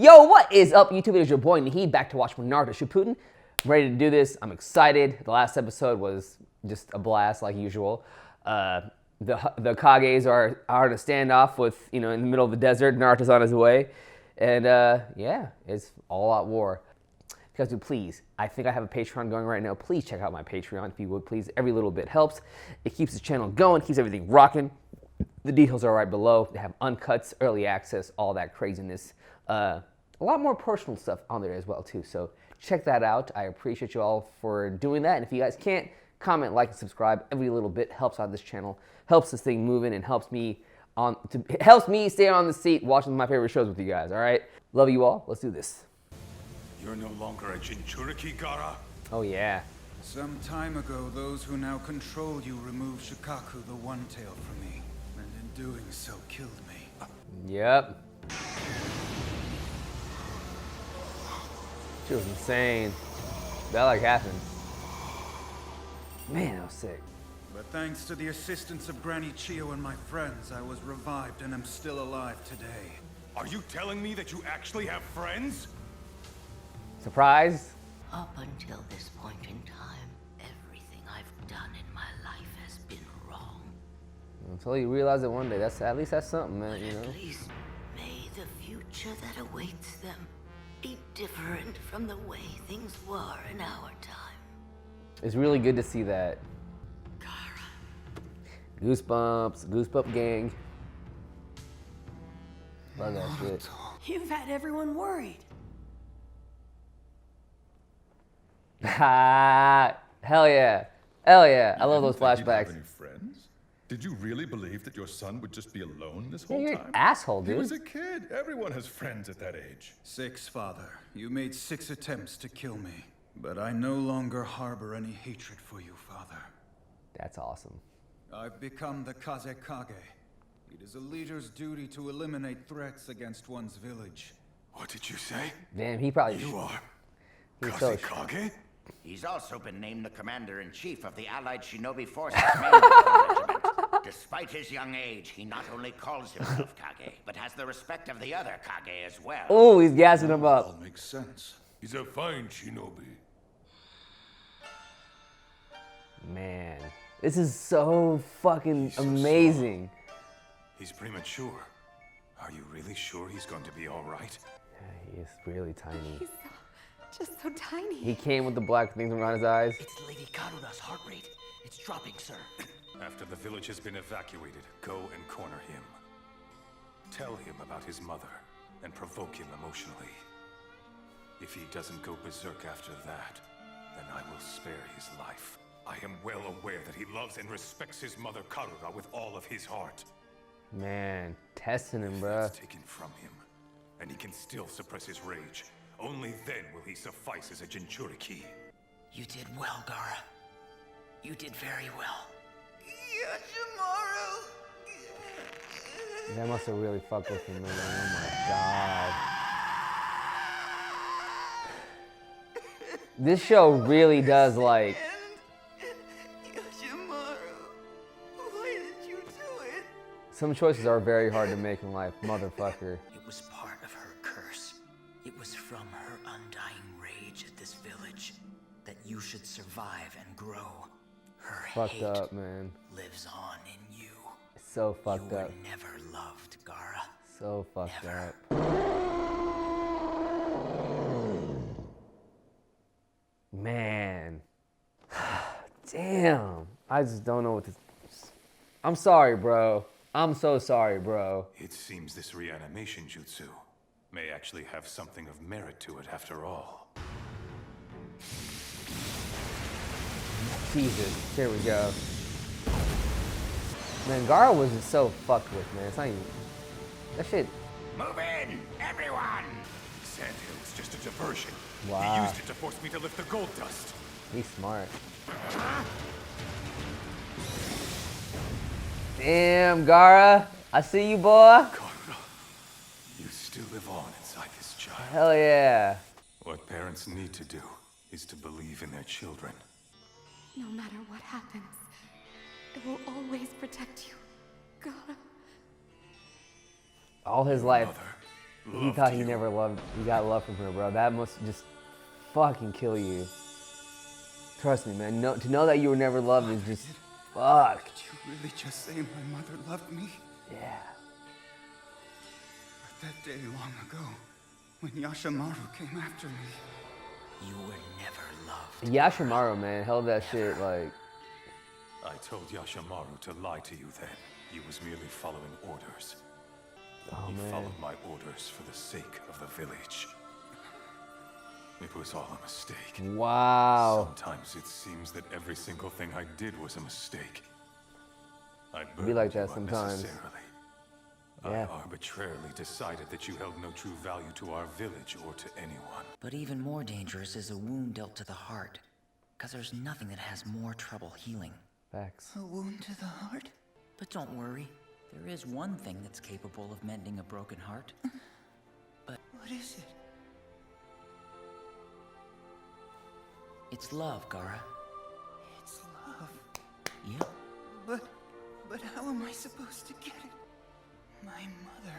Yo, what is up, YouTube? It is your boy Naheed, back to watch more Naruto Shippuden. I'm ready to do this. I'm excited. The last episode was just a blast, like usual. The Kages are in a standoff with, in the middle of the desert. Naruto's on his way, and yeah, it's all-out war. If you guys do, please. I think I have a Patreon going right now. Please check out my Patreon if you would, please. Every little bit helps. It keeps the channel going, keeps everything rocking. The details are right below. They have uncuts, early access, all that craziness. A lot more personal stuff on there as well too. So check that out. I appreciate you all for doing that. And if you guys can't, comment, like, and subscribe. Every little bit helps out this channel, helps this thing moving, and helps me stay on the seat watching my favorite shows with you guys. All right, love you all. Let's do this. You're no longer a Jinchuriki, Gaara. Oh yeah. Some time ago, those who now control you removed Shikaku the One-Tail from me, and in doing so killed me. Yep. She was insane. That like happened. Man, that was sick. But thanks to the assistance of Granny Chio and my friends, I was revived and am still alive today. Are you telling me that you actually have friends? Surprise? Up until this point in time, everything I've done in my life has been wrong. Until you realize it one day. At least that's something, man. At least may the future that awaits them be different from the way things were in our time. It's really good to see that. Gaara. Goosebumps, goosebump gang. Love that shit. You've had everyone worried. Ha! Hell yeah. Hell yeah. I love those Did you have flashbacks. any friends? Did you really believe that your son would just be alone this whole You're time? an asshole, He was dude. a kid. Everyone has friends at that age. 6, Father. You made 6 attempts to kill me, but I no longer harbor any hatred for you, Father. That's awesome. I've become the Kazekage. It is a leader's duty to eliminate threats against one's village. What did you say? Damn, he probably. You are He's so Kazekage? He's also been named the commander-in-chief of the Allied Shinobi Forces main regiment. Despite his young age, he not only calls himself Kage, but has the respect of the other Kage as well. Oh, he's gassing him up. All makes sense. He's a fine shinobi. Man, this is so fucking so amazing. He's premature. Are you really sure he's going to be all right? Yeah, he is really tiny. He's just so tiny. He came with the black things around his eyes. It's Lady Karura's heart rate. It's dropping, sir. After the village has been evacuated, go and corner him. Tell him about his mother and provoke him emotionally. If he doesn't go berserk after that, then I will spare his life. I am well aware that he loves and respects his mother Karura with all of his heart. Man, testing him, If bruh. that's taken from him, and he can still suppress his rage, only then will he suffice as a Jinchuriki. You did well, Gaara. You did very well. That must have really fucked with him, man. Oh my god. This show really does like. Why did you do it? Some choices are very hard to make in life, motherfucker. It was part of her curse. It was from her undying rage at this village that you should survive and grow. Her Fucked hate up, man. lives on in you. So fucked You were up. never loved, Gaara. So fucked Never. up. Man. Damn. I just don't know what to. I'm sorry, bro. I'm so sorry, bro. It seems this reanimation jutsu may actually have something of merit to it after all. Jesus. Here we go. Man, Gaara was just so fucked with, man. It's not even. That shit. Move in, everyone! Sandhill was just a diversion. Wow. He used it to force me to lift the gold dust. He's smart. Damn, Gaara. I see you, boy. Karura, you still live on inside this child. Hell yeah. What parents need to do is to believe in their children. No matter what happens, I will always protect you. Gaara. All his life. Mother he thought he never loved, he got love from her, bro. That must just fucking kill you. Trust me, man. To know that you were never loved is just, fuck. Did you really just say my mother loved me? Yeah. But that day long ago, when Yashimaru came after me, You were never loved. Yashimaru, man, held that shit like. I told Yashimaru to lie to you then. He was merely following orders. He followed my orders for the sake of the village. It was all a mistake. Wow. Sometimes it seems that every single thing I did was a mistake. I Be like burdened you that sometimes. unnecessarily. Yeah. I arbitrarily decided that you held no true value to our village or to anyone. But even more dangerous is a wound dealt to the heart. Because there's nothing that has more trouble healing. Facts. a wound to the heart? But don't worry. There is one thing that's capable of mending a broken heart. What is it? It's love, Gaara. It's love. Yep. But how am I supposed to get it? My mother.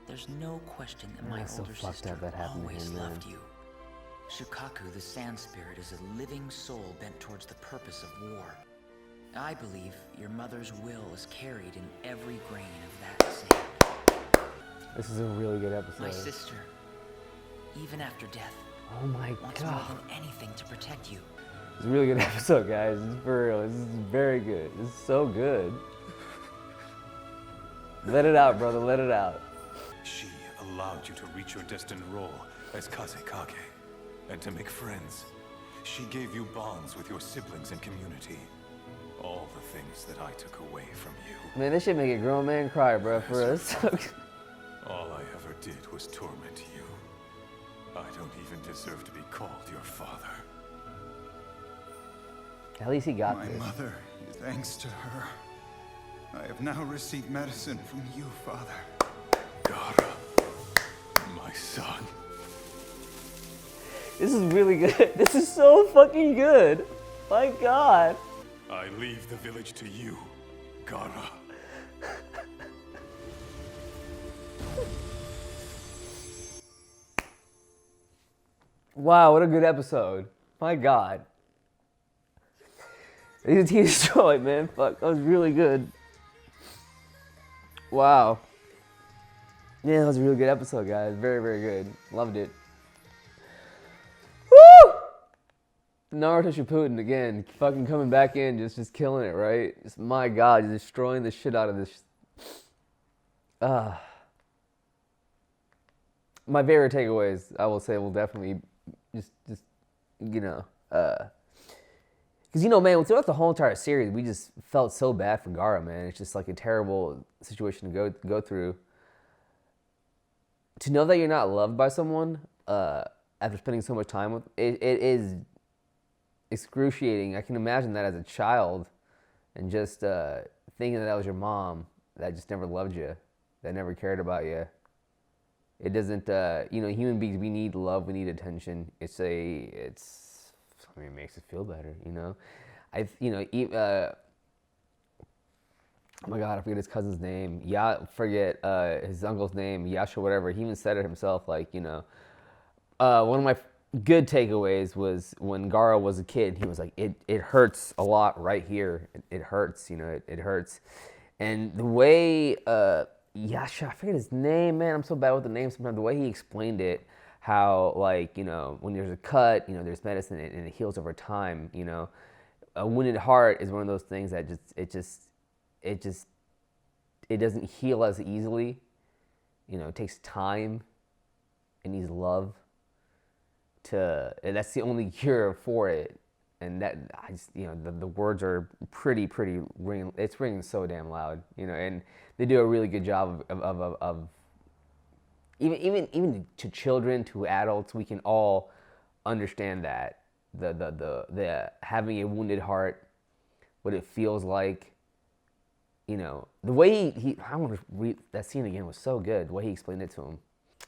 There's no question that my That's so older fucked sister up that happened to always him, man. loved you. Shukaku, the sand spirit, is a living soul bent towards the purpose of war. I believe your mother's will is carried in every grain of that sand. This is a really good episode. My sister, even after death, Oh my wants more god. than anything to protect you. It's a really good episode, guys. It's for real. This is very good. This is so good. Let it out, brother. Let it out. She allowed you to reach your destined role as Kazekage and to make friends. She gave you bonds with your siblings and community. All the things that I took away from you. Man, this shit make a grown man cry, bro, for us. All I ever did was torment you. I don't even deserve to be called your father. At least he got My this. mother, thanks to her, I have now received medicine from you, Father. Gaara, my son. This is really good. This is so fucking good. My god. I leave the village to you, Gaara. Wow, what a good episode. My god. He's destroyed, man. Fuck, that was really good. Wow. Yeah, that was a really good episode, guys. Very, very good. Loved it. Woo! Naruto Shippuden again, fucking coming back in, just killing it, right? Just, my god, just destroying the shit out of this. My favorite takeaways, I will say, will definitely just you know, because, you know, man, throughout the whole entire series, we just felt so bad for Gaara, man. It's just like a terrible situation to go through. To know that you're not loved by someone after spending so much time with it is excruciating. I can imagine that as a child, and just thinking that was your mom that just never loved you, that never cared about you. It doesn't, you know, human beings, we need love, we need attention. I mean, it makes us feel better, you know? Oh my God, I forget his cousin's name. Forget his uncle's name, Yasha, whatever. He even said it himself, like, you know. One of my good takeaways was when Gaara was a kid, he was like, it hurts a lot right here. It hurts, you know, it hurts. And the way, Yasha, I forget his name, man. I'm so bad with the name sometimes. The way he explained it, how, like, you know, when there's a cut, you know, there's medicine and it heals over time, you know. A wounded heart is one of those things that it doesn't heal as easily. You know, it takes time. It needs love. And that's the only cure for it. And that, I just, you know, the words are pretty ringing. It's ringing so damn loud, you know. And they do a really good job of even to children, to adults, we can all understand that the having a wounded heart, what it feels like. You know, the way I want to read that scene again, was so good. The way he explained it to him.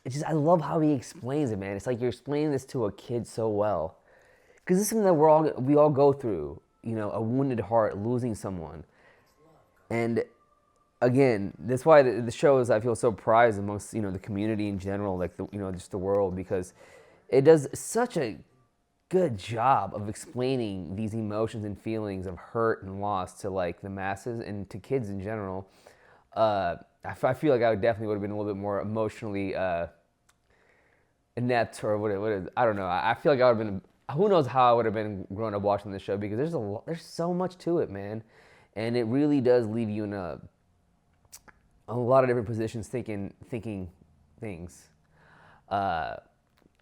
It's just, I love how he explains it, man. It's like you're explaining this to a kid so well. Because this is something that we all go through, you know, a wounded heart, losing someone. And again, that's why the show is, I feel, so prized amongst, the community in general, like just the world, because it does such a good job of explaining these emotions and feelings of hurt and loss to like the masses and to kids in general. I feel like I definitely would have been a little bit more emotionally inept, or what it is. I don't know. I feel like I would have been. Who knows how I would have been growing up watching this show, because there's so much to it, man, and it really does leave you in a lot of different positions, thinking things. But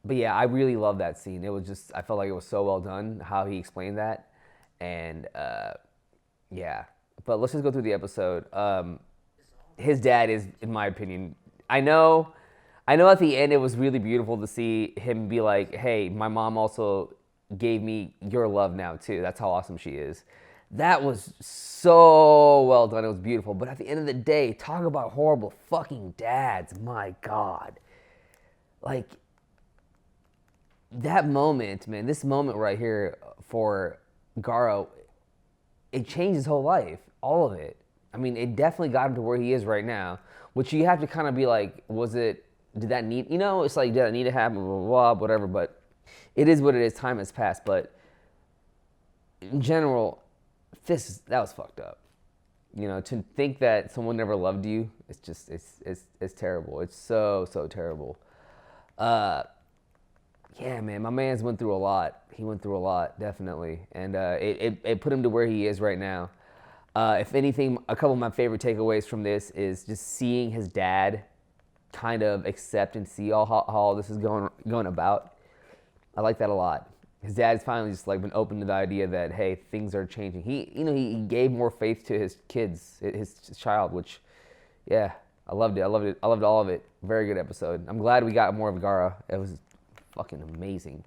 yeah, I really love that scene. It was just, I felt like it was so well done how he explained that, and yeah. But let's just go through the episode. His dad is, in my opinion, I know at the end it was really beautiful to see him be like, hey, my mom also gave me your love now too. That's how awesome she is. That was so well done. It was beautiful. But at the end of the day, talk about horrible fucking dads. My God. Like, that moment, man, this moment right here for Gaara, it changed his whole life. All of it. I mean, it definitely got him to where he is right now, which you have to kind of be like, did that need, it's like, did that need to happen, blah, blah, blah, whatever, but it is what it is. Time has passed, but in general, that was fucked up. To think that someone never loved you, it's just, it's terrible. It's so, so terrible. Yeah, man, my man's went through a lot. He went through a lot, definitely, and it put him to where he is right now. If anything, a couple of my favorite takeaways from this is just seeing his dad kind of accept and see how all this is going about. I like that a lot. His dad's finally just like been open to the idea that, hey, things are changing. He gave more faith to his kids, his child, which, yeah, I loved it. I loved all of it. Very good episode. I'm glad we got more of Gaara. It was fucking amazing.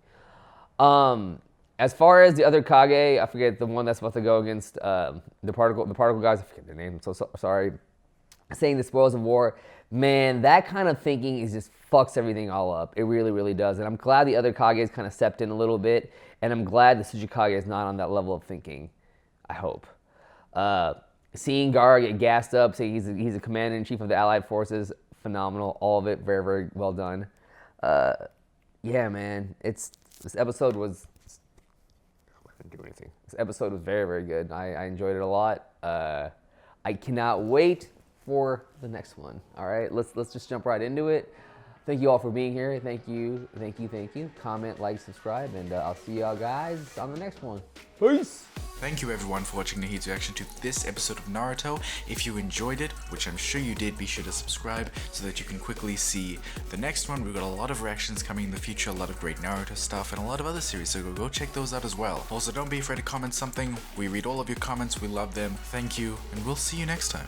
As far as the other Kage, I forget the one that's about to go against the particle guys. I forget their name. I'm so sorry. Saying the spoils of war, man, that kind of thinking just fucks everything all up. It really, really does. And I'm glad the other Kages kind of stepped in a little bit, and I'm glad the Tsuchikage is not on that level of thinking. I hope. Seeing Gaara get gassed up, saying he's a commander-in-chief of the Allied forces, phenomenal. All of it, very, very well done. Yeah, man, this episode was. I didn't do anything. This episode was very, very good. I enjoyed it a lot. I cannot wait for the next one. All right, let's just jump right into it. Thank you all for being here. Thank you. Comment, like, subscribe, and I'll see y'all guys on the next one. Peace. Thank you everyone for watching Nahid's reaction to this episode of Naruto. If you enjoyed it, which I'm sure you did, be sure to subscribe so that you can quickly see the next one. We've got a lot of reactions coming in the future, a lot of great Naruto stuff, and a lot of other series, so go check those out as well. Also, don't be afraid to comment something. We read all of your comments, we love them. Thank you, and we'll see you next time.